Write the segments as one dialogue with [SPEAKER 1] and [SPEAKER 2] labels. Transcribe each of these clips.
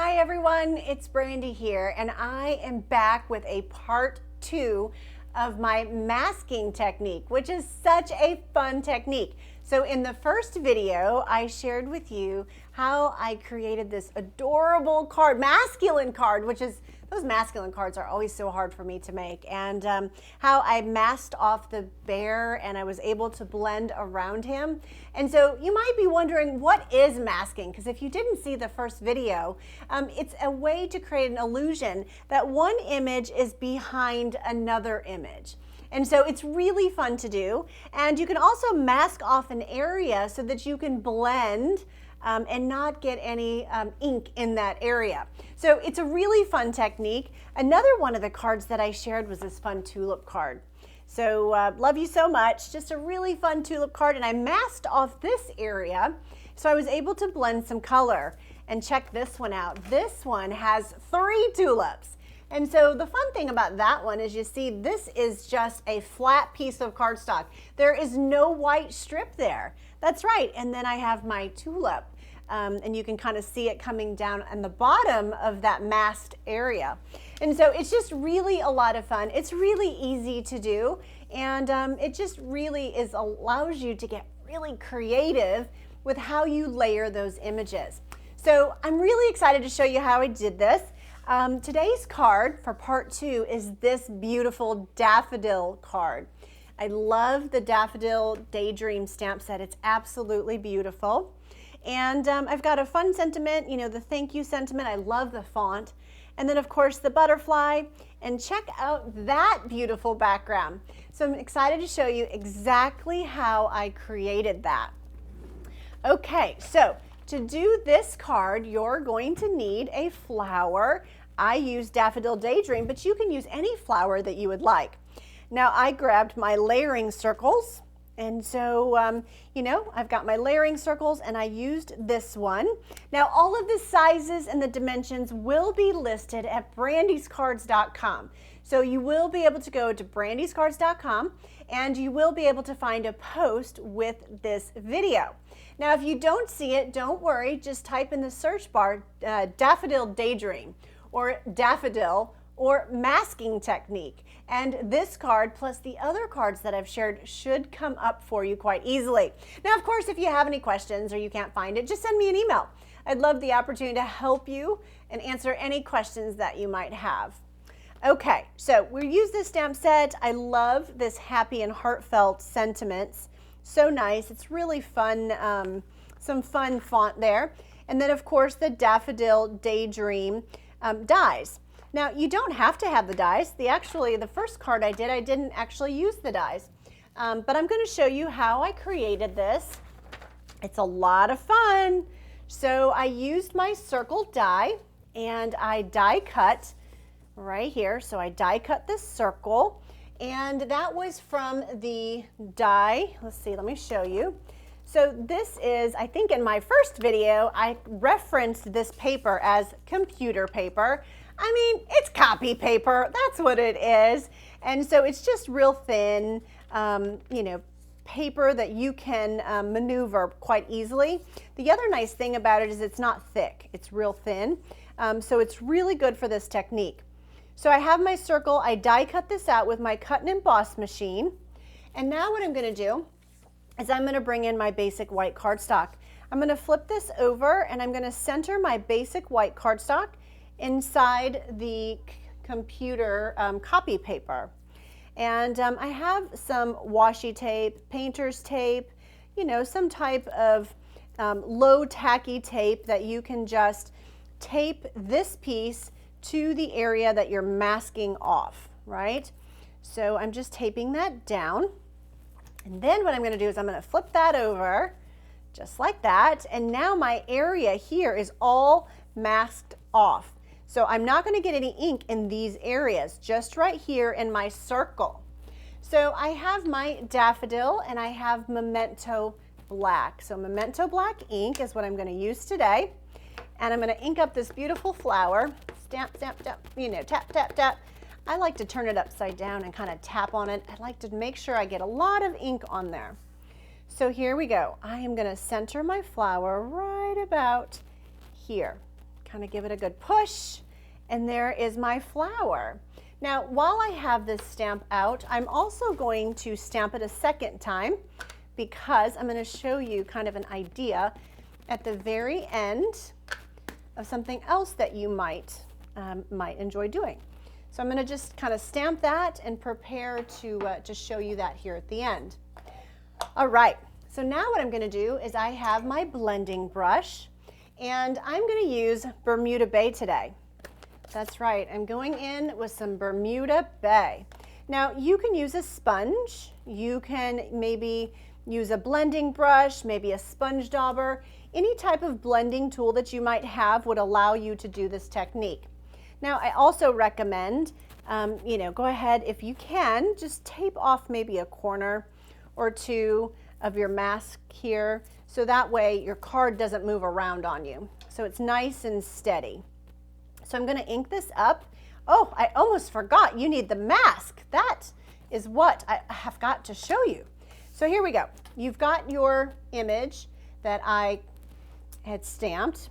[SPEAKER 1] Hi everyone, it's Brandy here, and I am back with a part 2 of my masking technique, which is such a fun technique. So in the first video, I shared with you how I created this adorable card, masculine card, which is, those masculine cards are always so hard for me to make, and how I masked off the bear and I was able to blend around him. And so you might be wondering, what is masking? Because if you didn't see the first video, it's a way to create an illusion that one image is behind another image. And so it's really fun to do. And you can also mask off an area so that you can blend and not get any ink in that area. So it's a really fun technique. Another one of the cards that I shared was this fun tulip card. So love you so much. Just a really fun tulip card, and I masked off this area so I was able to blend some color. And check this one out. This one has 3 tulips. And so the fun thing about that one is, you see, this is just a flat piece of cardstock. There is no white strip there. That's right. And then I have my tulip. And you can kind of see it coming down on the bottom of that masked area. And so it's just really a lot of fun. It's really easy to do. And it just really allows you to get really creative with how you layer those images. So I'm really excited to show you how I did this. Today's card for part 2 is this beautiful Daffodil card. I love the Daffodil Daydream stamp set. It's absolutely beautiful. And I've got a fun sentiment, you know, the thank you sentiment. I love the font. And then of course the butterfly, and check out that beautiful background. So I'm excited to show you exactly how I created that. Okay, so to do this card, you're going to need a flower. I use Daffodil Daydream, but you can use any flower that you would like. Now I grabbed my layering circles, and so, you know, I've got my layering circles and I used this one. Now all of the sizes and the dimensions will be listed at BrandysCards.com. So you will be able to go to BrandysCards.com and you will be able to find a post with this video. Now if you don't see it, don't worry, just type in the search bar Daffodil Daydream or Daffodil or masking technique, and this card plus the other cards that I've shared should come up for you quite easily. Now of course, if you have any questions or you can't find it, just send me an email. I'd love the opportunity to help you and answer any questions that you might have. Okay, so we use this stamp set. I love this happy and heartfelt sentiments. So nice. It's really fun, some fun font there. And then of course the Daffodil Daydream dies. Now you don't have to have the dies. The first card I didn't actually use the dies. But I'm going to show you how I created this. It's a lot of fun. So I used my circle die and I die cut right here. So I die cut this circle, and that was from the die. Let's see, let me show you. So this is, I think in my first video, I referenced this paper as computer paper. I mean, it's copy paper, that's what it is. And so it's just real thin, you know, paper that you can maneuver quite easily. The other nice thing about it is it's not thick, it's real thin. So it's really good for this technique. So I have my circle, I die cut this out with my cut and emboss machine. And now what I'm gonna do is I'm gonna bring in my basic white cardstock. I'm gonna flip this over and I'm gonna center my basic white cardstock inside the computer copy paper. And I have some washi tape, painter's tape, you know, some type of low tacky tape that you can just tape this piece to the area that you're masking off, right? So I'm just taping that down. And then what I'm going to do is I'm going to flip that over just like that. And now my area here is all masked off. So I'm not going to get any ink in these areas, just right here in my circle. So I have my Daffodil and I have Memento Black. So Memento Black ink is what I'm going to use today. And I'm going to ink up this beautiful flower. Stamp, stamp, stamp, you know, tap, tap, tap. I like to turn it upside down and kind of tap on it. I like to make sure I get a lot of ink on there. So here we go. I am going to center my flower right about here. kind of give it a good push, and there is my flower. Now, while I have this stamp out, I'm also going to stamp it a second time because I'm going to show you kind of an idea at the very end of something else that you might enjoy doing. So I'm going to just kind of stamp that and prepare to show you that here at the end. All right, so now what I'm going to do is I have my blending brush, and I'm going to use Bermuda Bay today. That's right, I'm going in with some Bermuda Bay. Now you can use a sponge, you can maybe use a blending brush, maybe a sponge dauber. Any type of blending tool that you might have would allow you to do this technique. Now I also recommend, go ahead if you can, just tape off maybe a corner or two of your mask here, so that way your card doesn't move around on you. So it's nice and steady. So I'm going to ink this up. Oh, I almost forgot, you need the mask. That is what I have got to show you. So here we go. You've got your image that I had stamped,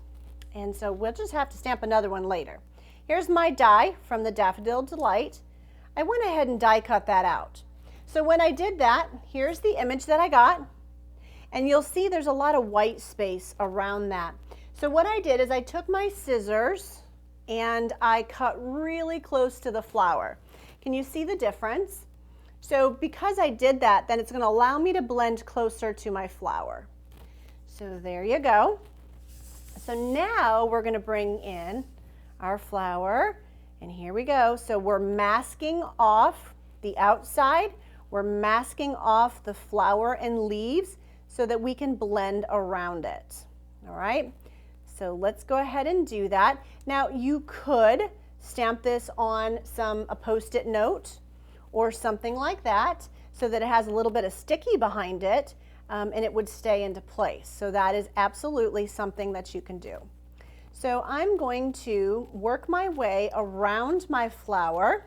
[SPEAKER 1] and so we'll just have to stamp another one later. Here's my die from the Daffodil Delight. I went ahead and die cut that out. So when I did that, here's the image that I got, and you'll see there's a lot of white space around that. So what I did is I took my scissors and I cut really close to the flower. Can you see the difference? So because I did that, then it's going to allow me to blend closer to my flower. So there you go. So now we're going to bring in our flower, and here we go. So we're masking off the outside, we're masking off the flower and leaves so that we can blend around it. All right, so let's go ahead and do that. Now you could stamp this on a Post-it note or something like that so that it has a little bit of sticky behind it, and it would stay into place. So that is absolutely something that you can do. So I'm going to work my way around my flower,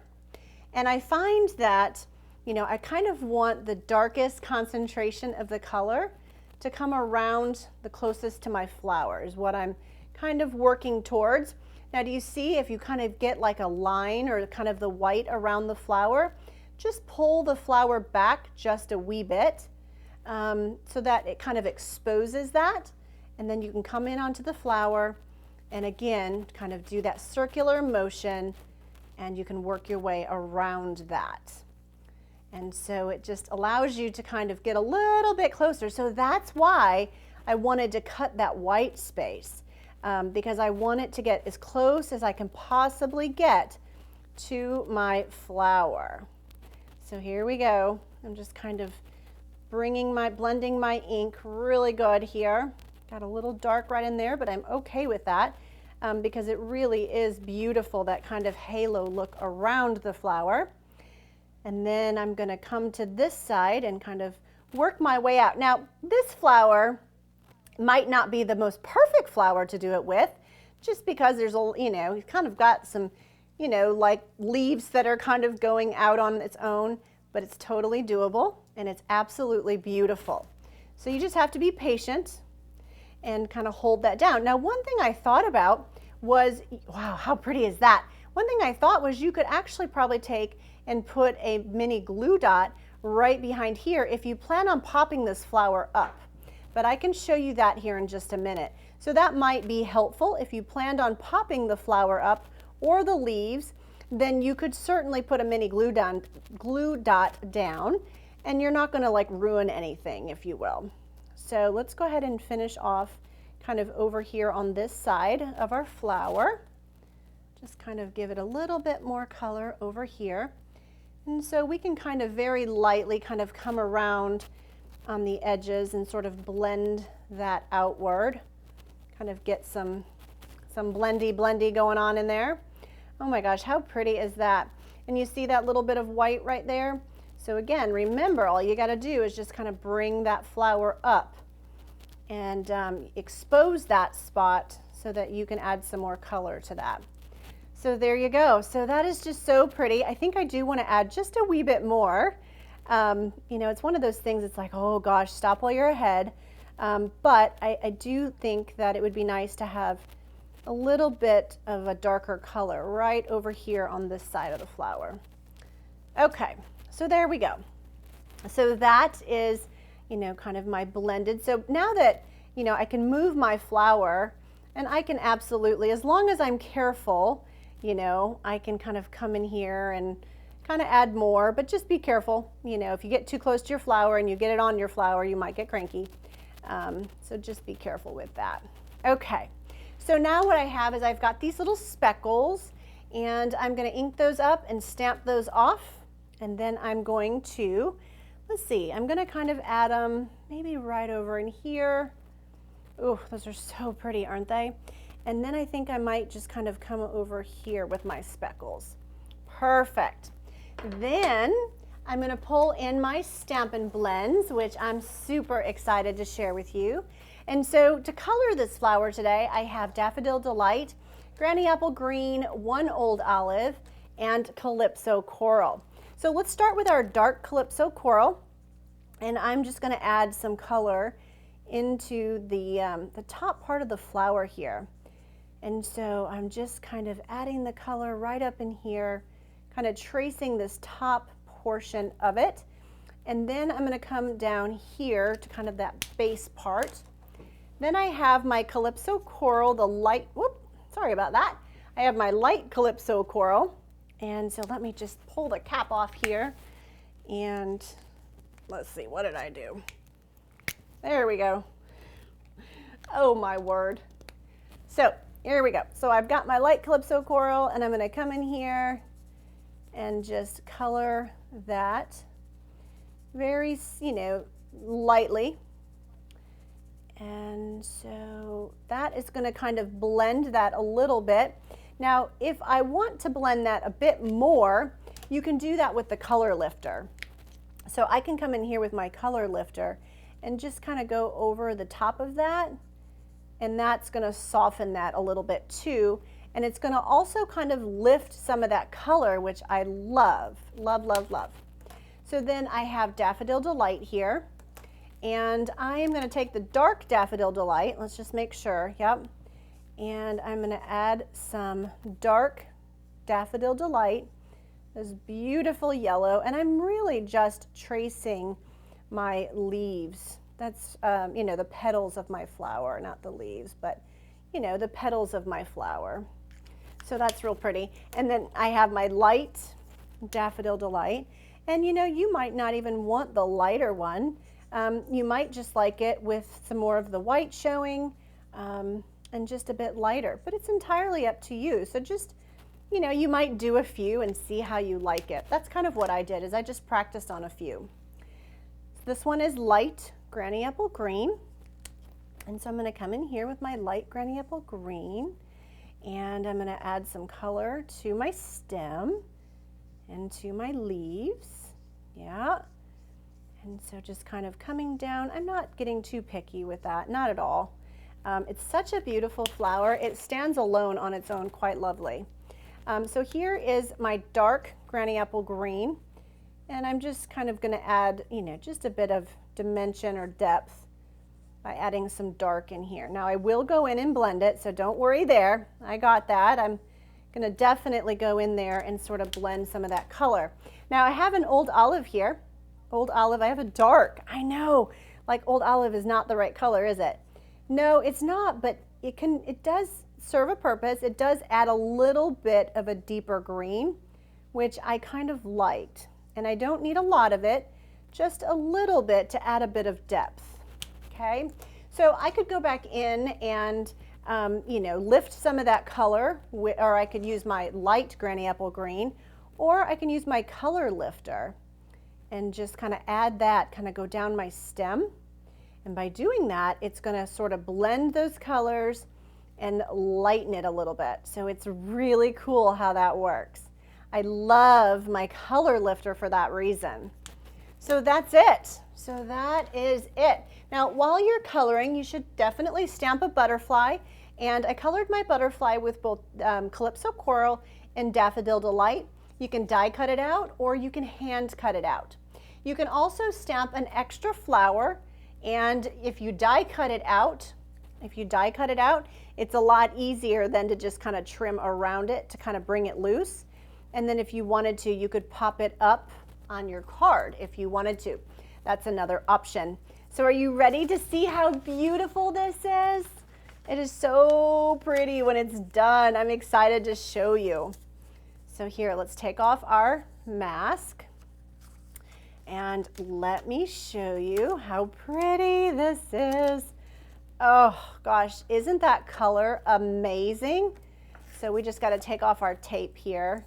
[SPEAKER 1] and I find that, I kind of want the darkest concentration of the color to come around the closest to my flower is what I'm kind of working towards. Now do you see if you kind of get like a line or kind of the white around the flower, just pull the flower back just a wee bit so that it kind of exposes that, and then you can come in onto the flower and again kind of do that circular motion, and you can work your way around that. And so it just allows you to kind of get a little bit closer. So that's why I wanted to cut that white space, because I want it to get as close as I can possibly get to my flower. So here we go. I'm just kind of blending my ink really good here. Got a little dark right in there, but I'm okay with that because it really is beautiful, that kind of halo look around the flower. And then I'm going to come to this side and kind of work my way out. Now, this flower might not be the most perfect flower to do it with, just because there's you've kind of got some, like leaves that are kind of going out on its own, but it's totally doable and it's absolutely beautiful. So you just have to be patient and kind of hold that down. Now, one thing I thought about was, wow, how pretty is that? One thing I thought was you could actually probably take and put a mini glue dot right behind here if you plan on popping this flower up. But I can show you that here in just a minute. So that might be helpful if you planned on popping the flower up or the leaves, then you could certainly put a mini glue dot down, and you're not going to like ruin anything, if you will. So let's go ahead and finish off kind of over here on this side of our flower. Just kind of give it a little bit more color over here. And so we can kind of very lightly kind of come around on the edges and sort of blend that outward. Kind of get some blendy going on in there. Oh my gosh, how pretty is that? And you see that little bit of white right there? So again, remember, all you got to do is just kind of bring that flower up and expose that spot so that you can add some more color to that. So there you go. So that is just so pretty. I think I do want to add just a wee bit more. It's one of those things, it's like, oh gosh, stop while you're ahead. But I do think that it would be nice to have a little bit of a darker color right over here on this side of the flower. Okay, so there we go. So that is, you know, kind of my blended. So now that, you know, I can move my flower, and I can absolutely, as long as I'm careful, you know, I can kind of come in here and kind of add more, but just be careful. You know, if you get too close to your flower and you get it on your flower, you might get cranky. So just be careful with that. Okay, so now what I have is I've got these little speckles, and I'm going to ink those up and stamp those off. And then I'm going to, let's see, I'm going to kind of add them maybe right over in here. Ooh, those are so pretty, aren't they? And then I think I might just kind of come over here with my speckles. Perfect. Then I'm going to pull in my Stampin Blends, which I'm super excited to share with you. And so to color this flower today, I have Daffodil Delight, Granny Apple Green, One Old Olive, and Calypso Coral. So let's start with our dark Calypso Coral, and I'm just going to add some color into the top part of the flower here. And so I'm just kind of adding the color right up in here, kind of tracing this top portion of it. And then I'm going to come down here to kind of that base part. Then I have my Calypso Coral, the light, whoop, sorry about that. I have my light Calypso Coral. And so let me just pull the cap off here. And let's see, what did I do? There we go. Oh my word. So here we go. So I've got my light Calypso Coral, and I'm going to come in here and just color that very, you know, lightly. And so that is going to kind of blend that a little bit. Now, if I want to blend that a bit more, you can do that with the color lifter. So I can come in here with my color lifter and just kind of go over the top of that, and that's going to soften that a little bit too, and it's going to also kind of lift some of that color, which I love, love, love, love. So then I have Daffodil Delight here, and I am going to take the dark Daffodil Delight, let's just make sure, yep, and I'm going to add some dark Daffodil Delight, this beautiful yellow, and I'm really just tracing my leaves. That's, you know, the petals of my flower, not the leaves, but, you know, the petals of my flower. So that's real pretty. And then I have my light Daffodil Delight. And, you know, you might not even want the lighter one. You might just like it with some more of the white showing and just a bit lighter. But it's entirely up to you. So just, you know, you might do a few and see how you like it. That's kind of what I did, is I just practiced on a few. This one is light Granny Apple Green, and so I'm going to come in here with my light Granny Apple Green, and I'm going to add some color to my stem and to my leaves. Yeah, and so just kind of coming down. I'm not getting too picky with that, not at all. It's such a beautiful flower. It stands alone on its own quite lovely. So here is my dark Granny Apple Green. And I'm just kind of going to add, you know, just a bit of dimension or depth by adding some dark in here. Now I will go in and blend it, so don't worry there. I got that. I'm going to definitely go in there and sort of blend some of that color. Now I have an Old Olive here. Old Olive, I have a dark. I know, like Old Olive is not the right color, is it? No, it's not, but it does serve a purpose. It does add a little bit of a deeper green, which I kind of liked. And I don't need a lot of it, just a little bit to add a bit of depth, okay? So I could go back in and, you know, lift some of that color, or I could use my light Granny Apple Green, or I can use my color lifter and just kind of add that, kind of go down my stem. And by doing that, it's gonna sort of blend those colors and lighten it a little bit. So it's really cool how that works. I love my color lifter for that reason. So that's it. So that is it. Now, while you're coloring, you should definitely stamp a butterfly. And I colored my butterfly with both Calypso Coral and Daffodil Delight. You can die cut it out, or you can hand cut it out. You can also stamp an extra flower, and if you die cut it out, It's a lot easier than to just kind of trim around it to kind of bring it loose. And then if you wanted to, you could pop it up on your card if you wanted to. That's another option. So are you ready to see how beautiful this is? It is so pretty when it's done. I'm excited to show you. So here, let's take off our mask and let me show you how pretty this is. Oh gosh, isn't that color amazing? So we just got to take off our tape here.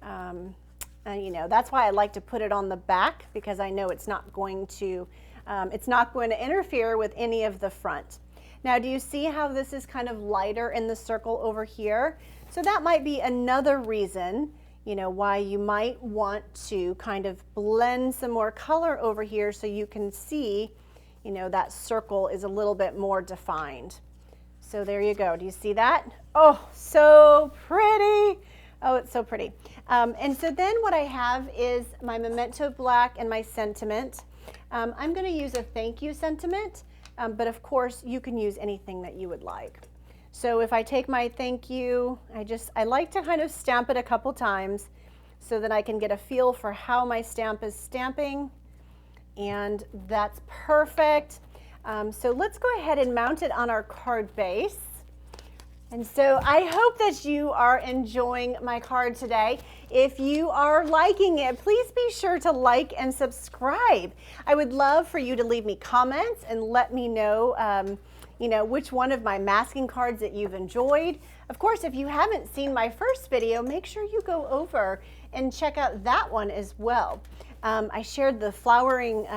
[SPEAKER 1] And you know, that's why I like to put it on the back, because I know it's not going to interfere with any of the front. Now, do you see how this is kind of lighter in the circle over here? So that might be another reason, you know, why you might want to kind of blend some more color over here so you can see, you know, that circle is a little bit more defined. So there you go. Do you see that? Oh, so pretty. Oh, it's so pretty. And so then what I have is my Memento Black and my sentiment. I'm going to use a thank you sentiment. But of course, you can use anything that you would like. So if I take my thank you, I like to kind of stamp it a couple times so that I can get a feel for how my stamp is stamping. And that's perfect. So let's go ahead and mount it on our card base. And so I hope that you are enjoying my card today. If you are liking it, please be sure to like and subscribe. I would love for you to leave me comments and let me know, you know, which one of my masking cards that you've enjoyed. Of course, if you haven't seen my first video, make sure you go over and check out that one as well. I shared the flowering,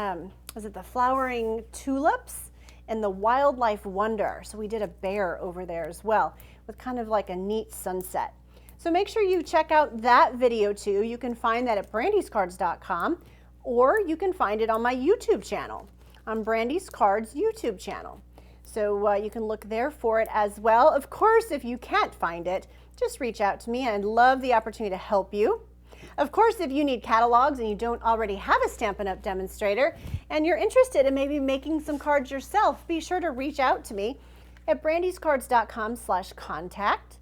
[SPEAKER 1] was it the flowering tulips? And the wildlife wonder. So we did a bear over there as well with kind of like a neat sunset. So make sure you check out that video too. You can find that at BrandysCards.com, or you can find it on my YouTube channel, on BrandysCards YouTube channel. So you can look there for it as well. Of course, if you can't find it, just reach out to me. I'd love the opportunity to help you. Of course, if you need catalogs and you don't already have a Stampin' Up! Demonstrator and you're interested in maybe making some cards yourself, be sure to reach out to me at BrandysCards.com/contact,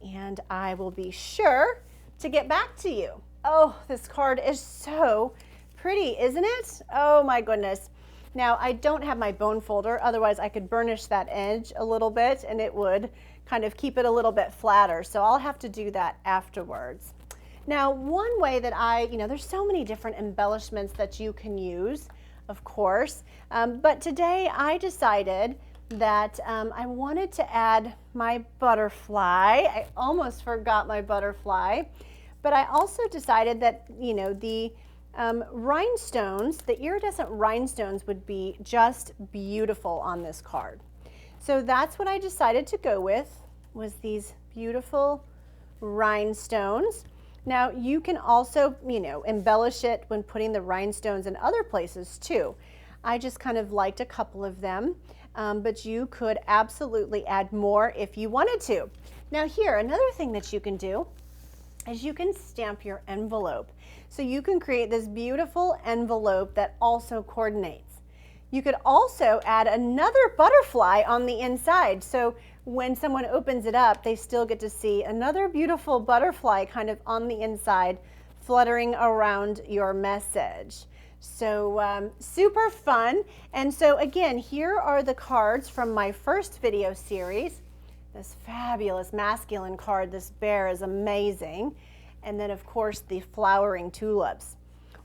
[SPEAKER 1] and I will be sure to get back to you. Oh, this card is so pretty, isn't it? Oh my goodness. Now, I don't have my bone folder, otherwise I could burnish that edge a little bit and it would kind of keep it a little bit flatter, so I'll have to do that afterwards. Now, one way that there's so many different embellishments that you can use, of course, but today I decided that I wanted to add my butterfly. I almost forgot my butterfly, but I also decided that, you know, the rhinestones, the iridescent rhinestones would be just beautiful on this card. So that's what I decided to go with, was these beautiful rhinestones. Now, you can also, you know, embellish it when putting the rhinestones in other places too. I just kind of liked a couple of them, but you could absolutely add more if you wanted to. Now here, another thing that you can do is you can stamp your envelope. So you can create this beautiful envelope that also coordinates. You could also add another butterfly on the inside. So when someone opens it up, they still get to see another beautiful butterfly kind of on the inside fluttering around your message. So super fun. And so again, here are the cards from my first video series. This fabulous masculine card, this bear is amazing. And then of course the flowering tulips.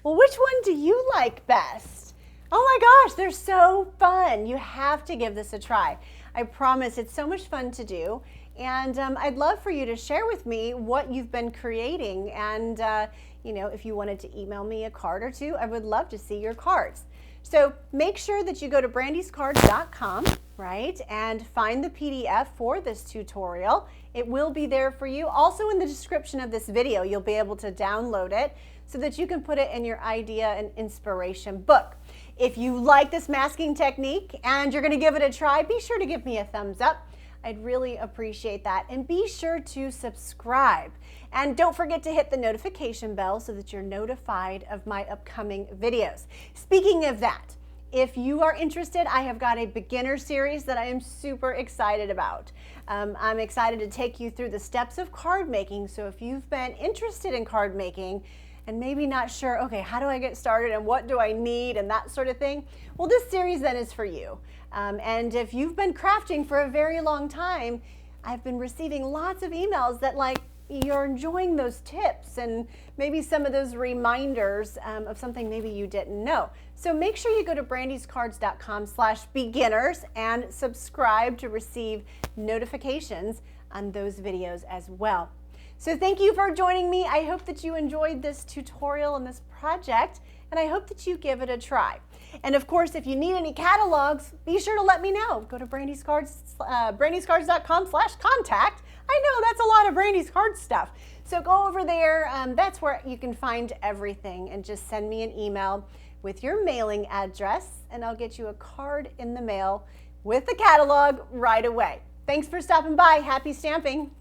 [SPEAKER 1] Well, which one do you like best? Oh my gosh, they're so fun. You have to give this a try. I promise it's so much fun to do. And I'd love for you to share with me what you've been creating. And you know, if you wanted to email me a card or two, I would love to see your cards. So make sure that you go to BrandysCards.com, right, and find the PDF for this tutorial. It will be there for you. Also in the description of this video, you'll be able to download it so that you can put it in your idea and inspiration book. If you like this masking technique and you're going to give it a try, be sure to give me a thumbs up. I'd really appreciate that. And be sure to subscribe. And don't forget to hit the notification bell so that you're notified of my upcoming videos. Speaking of that, If you are interested, I have got a beginner series that I am super excited about. I'm excited to take you through the steps of card making. So if you've been interested in card making and maybe not sure, okay, how do I get started and what do I need and that sort of thing? Well, this series then is for you. And if you've been crafting for a very long time, I've been receiving lots of emails that you're enjoying those tips and maybe some of those reminders of something maybe you didn't know. So make sure you go to brandyscards.com/beginners and subscribe to receive notifications on those videos as well. So thank you for joining me. I hope that you enjoyed this tutorial and this project, and I hope that you give it a try. And of course, if you need any catalogs, be sure to let me know. Go to brandyscards.com/contact. I know that's a lot of Brandy's Cards stuff. So go over there. That's where you can find everything, and just send me an email with your mailing address, and I'll get you a card in the mail with the catalog right away. Thanks for stopping by. Happy stamping.